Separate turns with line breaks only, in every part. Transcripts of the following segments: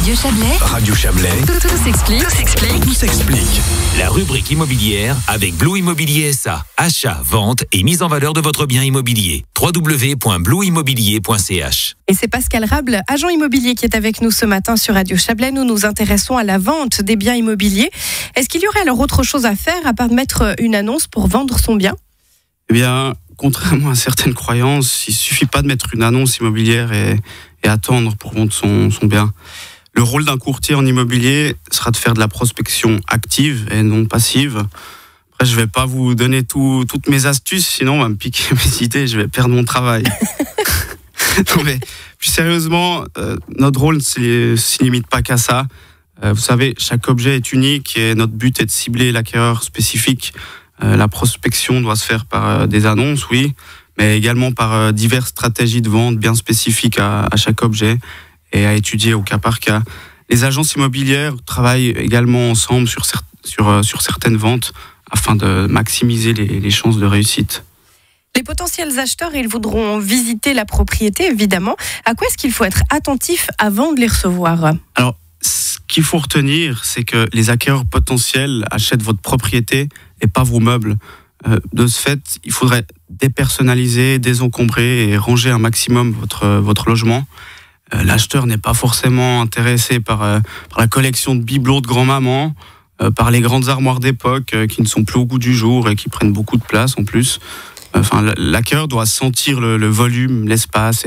Radio Chablais.
Radio Chablais.
Tout s'explique.
Tout s'explique.
La rubrique immobilière avec Blue Immobilier SA. Achat, vente et mise en valeur de votre bien immobilier. www.blueimmobilier.ch.
Et c'est Pascal Rable, agent immobilier, qui est avec nous ce matin sur Radio Chablais. Nous nous intéressons à la vente des biens immobiliers. Est-ce qu'il y aurait alors autre chose à faire à part de mettre une annonce pour vendre son bien ?
Eh bien, contrairement à certaines croyances, il ne suffit pas de mettre une annonce immobilière et attendre pour vendre son bien. Le rôle d'un courtier en immobilier sera de faire de la prospection active et non passive. Après, je ne vais pas vous donner toutes mes astuces, sinon on va me piquer mes idées et je vais perdre mon travail. Non, mais plus sérieusement, notre rôle ne s'y limite pas qu'à ça. Vous savez, chaque objet est unique et notre but est de cibler l'acquéreur spécifique. La prospection doit se faire par des annonces, oui, mais également par diverses stratégies de vente bien spécifiques à chaque objet et à étudier au cas par cas. Les agences immobilières travaillent également ensemble sur certaines ventes afin de maximiser les chances de réussite.
Les potentiels acheteurs, ils voudront visiter la propriété, évidemment. À quoi est-ce qu'il faut être attentif avant de les recevoir ?
Alors, ce qu'il faut retenir, c'est que les acquéreurs potentiels achètent votre propriété et pas vos meubles. De ce fait, il faudrait dépersonnaliser, désencombrer et ranger un maximum votre logement. L'acheteur n'est pas forcément intéressé par la collection de bibelots de grand-maman, par les grandes armoires d'époque qui ne sont plus au goût du jour et qui prennent beaucoup de place en plus. L'acquéreur doit sentir le volume, l'espace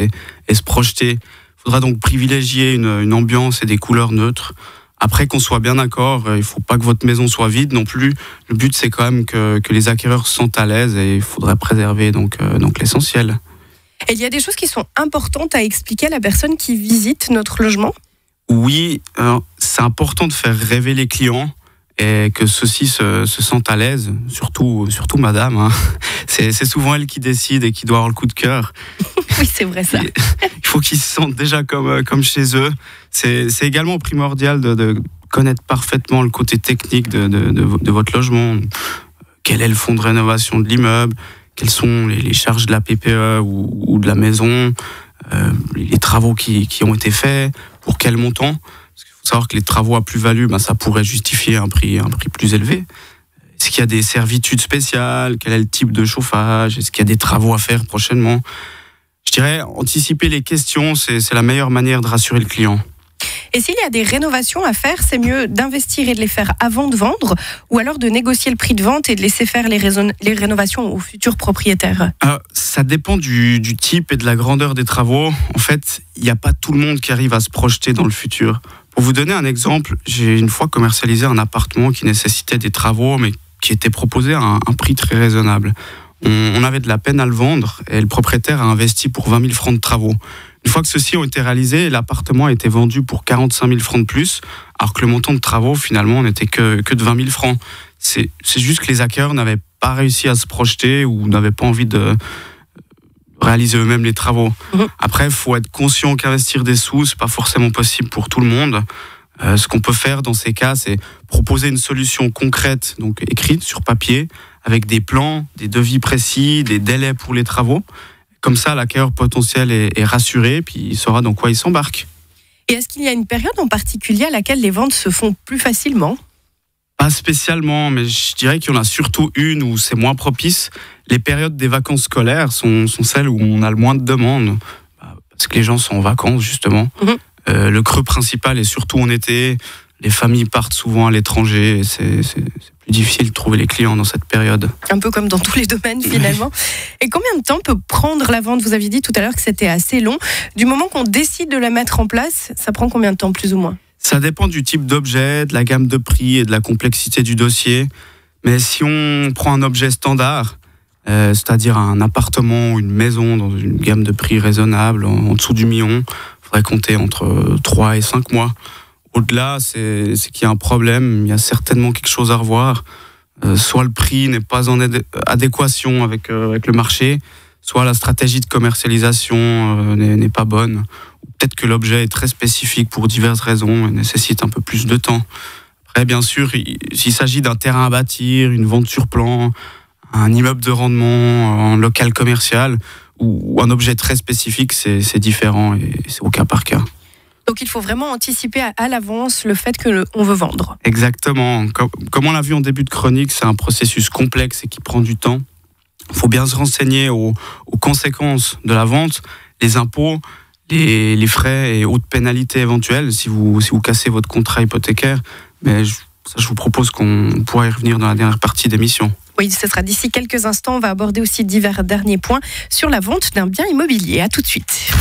et se projeter. Il faudra donc privilégier une ambiance et des couleurs neutres. Après, qu'on soit bien d'accord, il ne faut pas que votre maison soit vide non plus. Le but, c'est quand même que les acquéreurs se sentent à l'aise et il faudrait préserver donc l'essentiel.
Et il y a des choses qui sont importantes à expliquer à la personne qui visite notre logement ?
Oui, c'est important de faire rêver les clients et que ceux-ci se sentent à l'aise, surtout madame. Hein. C'est souvent elle qui décide et qui doit avoir le coup de cœur.
Oui, c'est vrai ça.
Il faut qu'ils se sentent déjà comme chez eux. C'est également primordial de connaître parfaitement le côté technique de votre logement. Quel est le fonds de rénovation de l'immeuble ? Quelles sont les charges de la PPE ou de la maison ? Les travaux qui ont été faits ? Pour quel montant ? Parce qu'il faut savoir que les travaux à plus-value, ça pourrait justifier un prix plus élevé. Est-ce qu'il y a des servitudes spéciales ? Quel est le type de chauffage ? Est-ce qu'il y a des travaux à faire prochainement ? Je dirais, anticiper les questions, c'est la meilleure manière de rassurer le client.
Et s'il y a des rénovations à faire, c'est mieux d'investir et de les faire avant de vendre, ou alors de négocier le prix de vente et de laisser faire les rénovations aux futurs propriétaires ?
Ça dépend du type et de la grandeur des travaux. En fait, il n'y a pas tout le monde qui arrive à se projeter dans le futur. Pour vous donner un exemple, j'ai une fois commercialisé un appartement qui nécessitait des travaux, mais qui était proposé à un prix très raisonnable. On avait de la peine à le vendre et le propriétaire a investi pour 20 000 francs de travaux. Une fois que ceux-ci ont été réalisés, l'appartement a été vendu pour 45 000 francs de plus, alors que le montant de travaux, finalement, n'était que de 20 000 francs. C'est juste que les acquéreurs n'avaient pas réussi à se projeter ou n'avaient pas envie de réaliser eux-mêmes les travaux. Après, il faut être conscient qu'investir des sous, c'est pas forcément possible pour tout le monde. Ce qu'on peut faire dans ces cas, c'est proposer une solution concrète, donc écrite sur papier, avec des plans, des devis précis, des délais pour les travaux. Comme ça, l'acquéreur potentiel est rassuré, puis il saura dans quoi il s'embarque.
Et est-ce qu'il y a une période en particulier à laquelle les ventes se font plus facilement ?
Pas spécialement, mais je dirais qu'il y en a surtout une où c'est moins propice. Les périodes des vacances scolaires sont celles où on a le moins de demandes, parce que les gens sont en vacances, justement. Le creux principal est surtout en été. Les familles partent souvent à l'étranger. C'est plus difficile de trouver les clients dans cette période.
Un peu comme dans tous les domaines, finalement. Et combien de temps peut prendre la vente ? Vous aviez dit tout à l'heure que c'était assez long. Du moment qu'on décide de la mettre en place, ça prend combien de temps, plus ou moins ?
Ça dépend du type d'objet, de la gamme de prix et de la complexité du dossier. Mais si on prend un objet standard, c'est-à-dire un appartement ou une maison dans une gamme de prix raisonnable, en dessous du million, il faudrait compter entre 3 et 5 mois. Au-delà, c'est qu'il y a un problème, il y a certainement quelque chose à revoir. Soit le prix n'est pas en adéquation avec le marché, soit la stratégie de commercialisation n'est pas bonne. Peut-être que l'objet est très spécifique pour diverses raisons et nécessite un peu plus de temps. Après, bien sûr, s'il s'agit d'un terrain à bâtir, une vente sur plan, un immeuble de rendement, un local commercial ou un objet très spécifique, c'est différent et c'est au cas par cas.
Donc il faut vraiment anticiper à l'avance le fait qu'on veut vendre.
Exactement. Comme on l'a vu en début de chronique, c'est un processus complexe et qui prend du temps. Il faut bien se renseigner aux conséquences de la vente, les impôts, les frais et autres pénalités éventuelles si vous cassez votre contrat hypothécaire. Mais je vous propose qu'on pourra y revenir dans la dernière partie d'émission.
Oui, ce sera d'ici quelques instants. On va aborder aussi divers derniers points sur la vente d'un bien immobilier. À tout de suite.